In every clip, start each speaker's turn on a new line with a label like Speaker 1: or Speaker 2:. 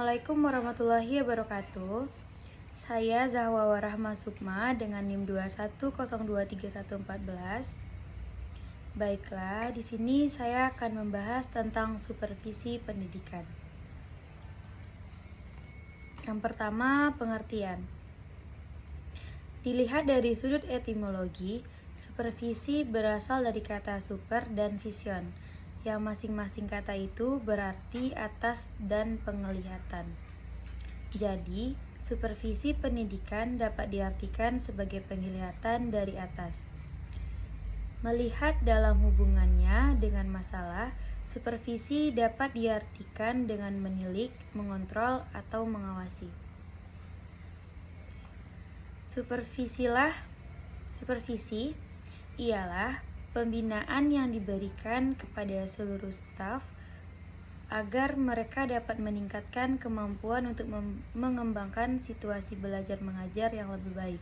Speaker 1: Assalamualaikum warahmatullahi wabarakatuh. Saya Zahwa Warahma Sukma dengan NIM 21023114. Baiklah, di sini saya akan membahas tentang supervisi pendidikan. Yang pertama, pengertian. Dilihat dari sudut etimologi, supervisi berasal dari kata super dan vision, yang masing-masing kata itu berarti atas dan penglihatan. Jadi, supervisi pendidikan dapat diartikan sebagai penglihatan dari atas. Melihat dalam hubungannya dengan masalah, supervisi dapat diartikan dengan menilik, mengontrol, atau mengawasi. Supervisi ialah pembinaan yang diberikan kepada seluruh staf agar mereka dapat meningkatkan kemampuan untuk mengembangkan situasi belajar mengajar yang lebih baik.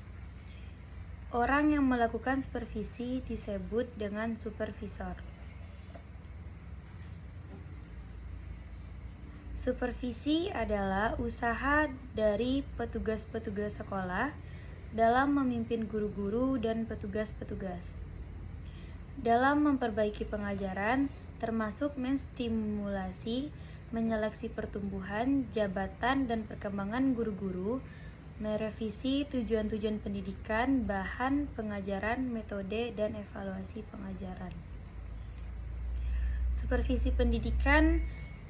Speaker 1: Orang yang melakukan supervisi disebut dengan supervisor. Supervisi adalah usaha dari petugas-petugas sekolah dalam memimpin guru-guru dan petugas-petugas dalam memperbaiki pengajaran, termasuk menstimulasi, menyeleksi pertumbuhan, jabatan, dan perkembangan guru-guru, merevisi tujuan-tujuan pendidikan, bahan pengajaran, metode, dan evaluasi pengajaran. Supervisi pendidikan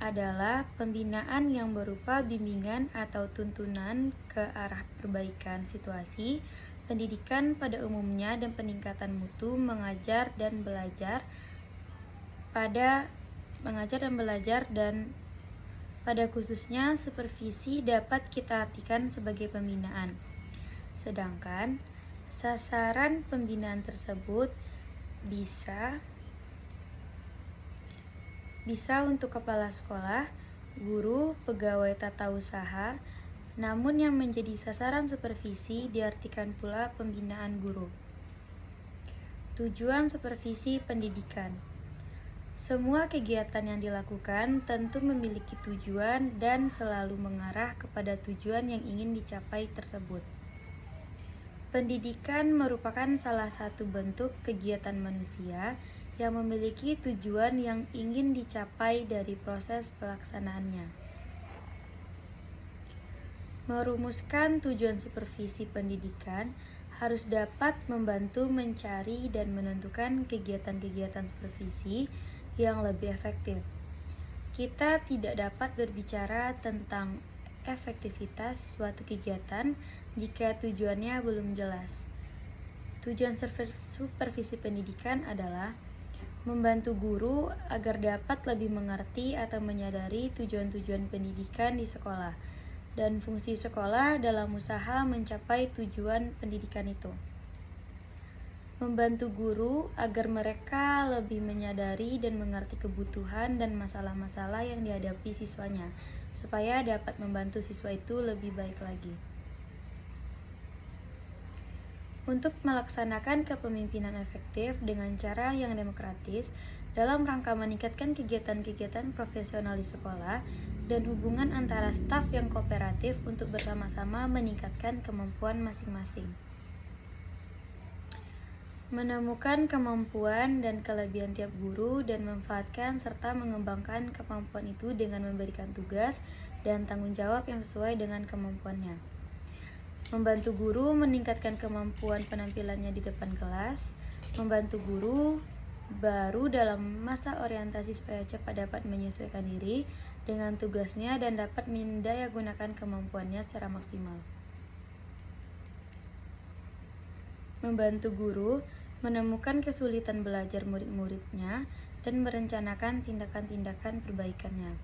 Speaker 1: adalah pembinaan yang berupa bimbingan atau tuntunan ke arah perbaikan situasi pendidikan pada umumnya dan peningkatan mutu mengajar dan belajar dan pada khususnya supervisi dapat kita artikan sebagai pembinaan. Sedangkan sasaran pembinaan tersebut bisa untuk kepala sekolah, guru, pegawai tata usaha. Namun yang menjadi sasaran supervisi diartikan pula pembinaan guru. Tujuan supervisi pendidikan. Semua kegiatan yang dilakukan tentu memiliki tujuan dan selalu mengarah kepada tujuan yang ingin dicapai tersebut. Pendidikan merupakan salah satu bentuk kegiatan manusia yang memiliki tujuan yang ingin dicapai dari proses pelaksanaannya. Merumuskan tujuan supervisi pendidikan harus dapat membantu mencari dan menentukan kegiatan-kegiatan supervisi yang lebih efektif. Kita tidak dapat berbicara tentang efektivitas suatu kegiatan jika tujuannya belum jelas. Tujuan supervisi pendidikan adalah membantu guru agar dapat lebih mengerti atau menyadari tujuan-tujuan pendidikan di sekolah dan fungsi sekolah dalam usaha mencapai tujuan pendidikan itu. Membantu guru agar mereka lebih menyadari dan mengerti kebutuhan dan masalah-masalah yang dihadapi siswanya, supaya dapat membantu siswa itu lebih baik lagi. Untuk melaksanakan kepemimpinan efektif dengan cara yang demokratis dalam rangka meningkatkan kegiatan-kegiatan profesional di sekolah dan hubungan antara staf yang kooperatif untuk bersama-sama meningkatkan kemampuan masing-masing. Menemukan kemampuan dan kelebihan tiap guru dan memanfaatkan serta mengembangkan kemampuan itu dengan memberikan tugas dan tanggung jawab yang sesuai dengan kemampuannya. Membantu guru meningkatkan kemampuan penampilannya di depan kelas, membantu guru baru dalam masa orientasi supaya cepat dapat menyesuaikan diri dengan tugasnya dan dapat mendayagunakan kemampuannya secara maksimal. Membantu guru menemukan kesulitan belajar murid-muridnya dan merencanakan tindakan-tindakan perbaikannya,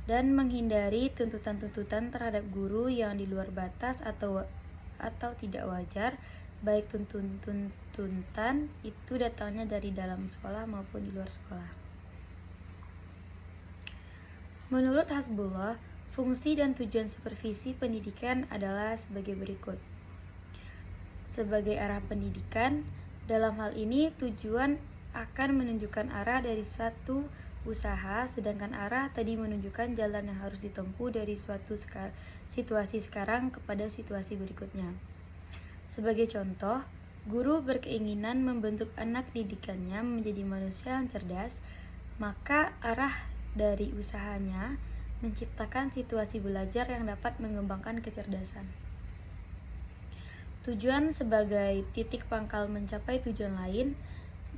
Speaker 1: dan menghindari tuntutan-tuntutan terhadap guru yang di luar batas atau tidak wajar, baik tuntutan itu datangnya dari dalam sekolah maupun di luar sekolah. Menurut Hasbullah, fungsi dan tujuan supervisi pendidikan adalah sebagai berikut. Sebagai arah pendidikan, dalam hal ini tujuan akan menunjukkan arah dari satu usaha, sedangkan arah tadi menunjukkan jalan yang harus ditempuh dari suatu situasi sekarang kepada situasi berikutnya. Sebagai contoh, guru berkeinginan membentuk anak didikannya menjadi manusia yang cerdas, maka arah dari usahanya menciptakan situasi belajar yang dapat mengembangkan kecerdasan. Tujuan sebagai titik pangkal mencapai tujuan lain.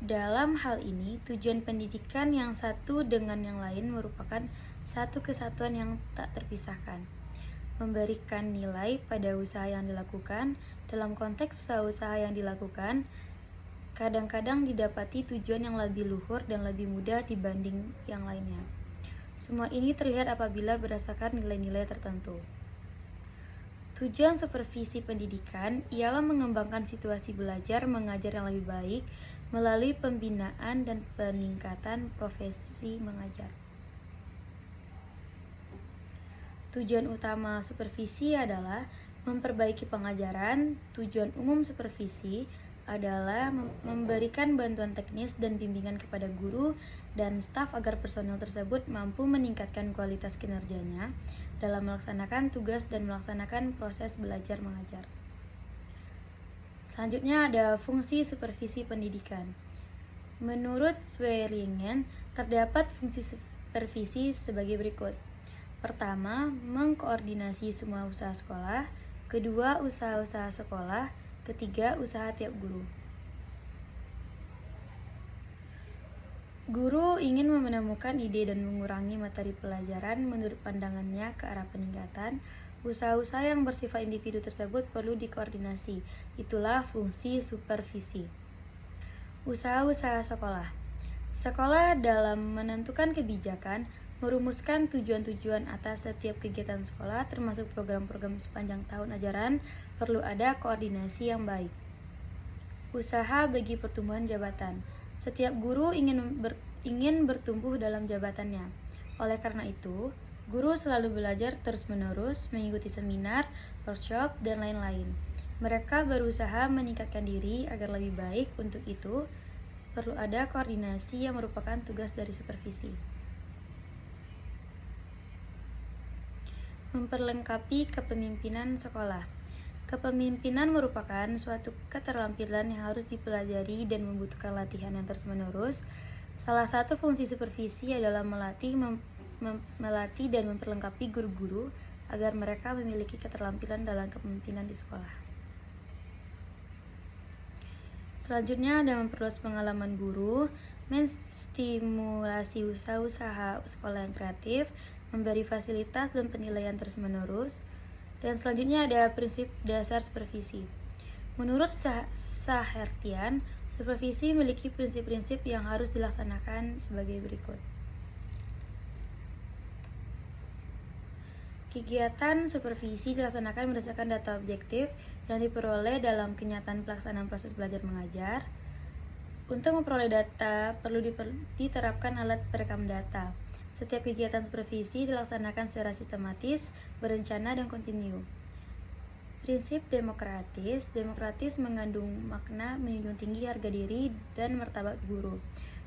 Speaker 1: Dalam hal ini, tujuan pendidikan yang satu dengan yang lain merupakan satu kesatuan yang tak terpisahkan. Memberikan nilai pada usaha yang dilakukan. Dalam konteks usaha-usaha yang dilakukan, kadang-kadang didapati tujuan yang lebih luhur dan lebih mudah dibanding yang lainnya. Semua ini terlihat apabila berdasarkan nilai-nilai tertentu. Tujuan supervisi pendidikan ialah mengembangkan situasi belajar mengajar yang lebih baik melalui pembinaan dan peningkatan profesi mengajar. Tujuan utama supervisi adalah memperbaiki pengajaran. Tujuan umum supervisi adalah memberikan bantuan teknis dan bimbingan kepada guru dan staf agar personel tersebut mampu meningkatkan kualitas kinerjanya dalam melaksanakan tugas dan melaksanakan proses belajar mengajar. Selanjutnya ada fungsi supervisi pendidikan. Menurut Swearingen, terdapat fungsi supervisi sebagai berikut. Pertama, mengkoordinasi semua usaha sekolah. Kedua, usaha-usaha sekolah. Ketiga, usaha tiap guru. Guru ingin menemukan ide dan mengurangi materi pelajaran menurut pandangannya ke arah peningkatan. Usaha-usaha yang bersifat individu tersebut perlu dikoordinasi. Itulah fungsi supervisi. Usaha-usaha sekolah. Sekolah dalam menentukan kebijakan, merumuskan tujuan-tujuan atas setiap kegiatan sekolah termasuk program-program sepanjang tahun ajaran, perlu ada koordinasi yang baik. Usaha bagi pertumbuhan jabatan. Setiap guru ingin bertumbuh dalam jabatannya. Oleh karena itu, guru selalu belajar terus-menerus, mengikuti seminar, workshop, dan lain-lain. Mereka berusaha meningkatkan diri agar lebih baik. Untuk itu, perlu ada koordinasi yang merupakan tugas dari supervisi. Memperlengkapi kepemimpinan sekolah. Kepemimpinan merupakan suatu keterampilan yang harus dipelajari dan membutuhkan latihan yang terus-menerus. Salah satu fungsi supervisi adalah melatih dan memperlengkapi guru-guru agar mereka memiliki keterampilan dalam kepemimpinan di sekolah. Selanjutnya ada memperluas pengalaman guru, menstimulasi usaha-usaha sekolah yang kreatif, memberi fasilitas dan penilaian terus-menerus. Dan selanjutnya ada prinsip dasar supervisi. Menurut Sahertian, supervisi memiliki prinsip-prinsip yang harus dilaksanakan sebagai berikut. Kegiatan supervisi dilaksanakan berdasarkan data objektif yang diperoleh dalam kenyataan pelaksanaan proses belajar mengajar. Untuk memperoleh data, perlu diterapkan alat perekam data. Setiap kegiatan supervisi dilaksanakan secara sistematis, berencana, dan kontinu. Prinsip demokratis. Demokratis mengandung makna menjunjung tinggi harga diri dan martabat guru,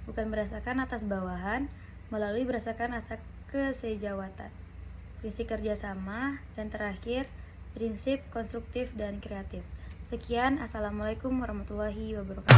Speaker 1: bukan berdasarkan atas bawahan, melalui berdasarkan rasa kesejawatan. Prinsip kerjasama, dan terakhir, prinsip konstruktif dan kreatif. Sekian, Assalamualaikum warahmatullahi wabarakatuh.